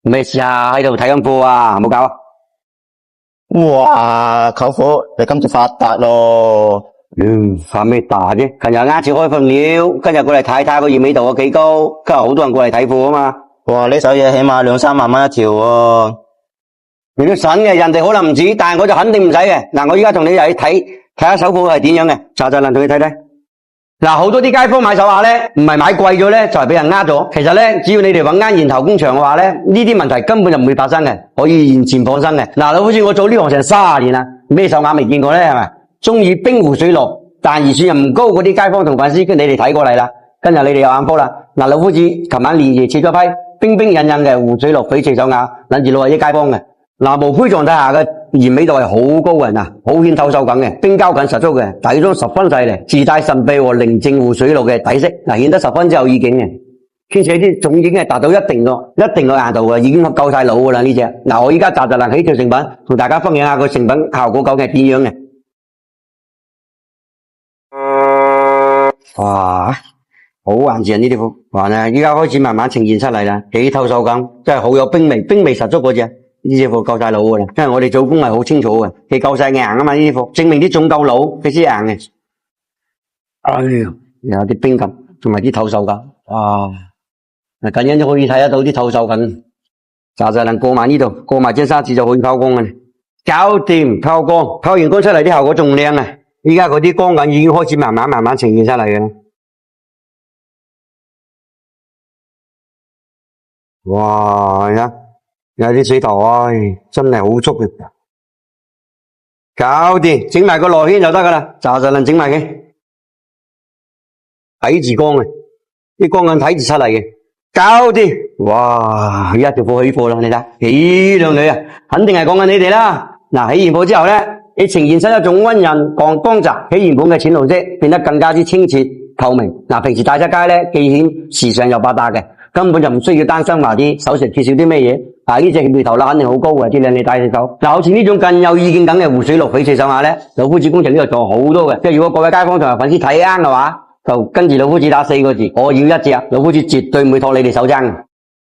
咩事啊？喺度睇緊課啊，冇搞啊！哇，舅父，你今次發達咯！發咩大啫？琴日啱先開份料，今日過嚟睇睇個熱味度有幾高，今日好多人過嚟睇貨啊嘛。哇，呢手嘢起碼2、3萬蚊一條喎。你都筍嘅，人哋可能唔止，但係我就肯定唔使嘅。嗱，我依家同你嚟睇下手貨係點樣嘅，查能同你睇睇。嗱，好多啲街坊買手話咧，唔係買貴咗咧，就係俾人呃咗。其實咧，只要你哋揾間源頭工場嘅話咧，呢啲問題根本就唔會發生嘅，可以完全放心嘅。嗱，好似我做呢行成30年啦，咩手鐲未見過咧，係咪？中意冰湖水綠，但預算又唔高嗰啲街坊同粉絲，跟你哋睇過嚟啦。今日你哋有眼福啦。嗱，老夫子琴晚連夜切咗批冰冰印印嘅湖水綠翡翠手鐲，諗住攞嚟啲街坊嘅。嗱，無灰狀態下嘅鹽味度係好高嘅，嗱，好顯透手感嘅，冰膠感十足嘅，底妝十分細膩，自帶神秘和寧靜湖水綠嘅底色，嗱，顯得十分之有意境嘅。兼且啲種已經係達到一定個硬度嘅，已經夠晒老噶啦呢隻。嗱，我依家集能起條成品，同大家分享下個成品效果究竟係點樣嘅。哇，好硬淨呢啲貨，哇啦！依家開始慢慢呈現出嚟啦，幾透手感，真係好有冰味十足嗰隻。呢隻貨夠晒老噶啦，因為我哋做工係好清楚嘅，佢夠晒硬啊嘛呢啲貨，證明啲種夠老，佢先硬嘅。哎呀，有啲冰感，同埋啲透手感，哇！嗱，咁樣就可以睇得到啲透手感，就能過埋呢度，過埋張砂紙就可以拋光嘅，搞掂拋光，拋完光出嚟啲效果仲靚啊！依家嗰啲光感已經開始慢慢呈現出嚟嘅啦。哇！有啲水頭，真係好足嘅，搞掂，整埋個內圈就得噶啦，就能整埋嘅，睇住光嘅，啲光眼睇住出嚟嘅，搞掂，哇！一條貨起貨啦，你睇，幾靚女啊，肯定係講緊你哋啦。嗱，起完貨之後咧，你呈現出一種溫潤光澤，起原本嘅淺綠色變得更加之清澈透明。嗱，平時帶出街咧，既顯時尚又百搭嘅。根本就唔需要擔心話啲首飾缺少啲咩嘢，呢隻回頭率肯定好高嘅，啲靚你戴隻手。嗱，好似呢種更有意境感嘅湖水綠翡翠手鐲咧，老夫子工程呢度做好多嘅，即係如果各位街坊同埋粉絲睇啱嘅話，就跟住老夫子打4個字，我要一隻，老夫子絕對唔會托你哋手踭。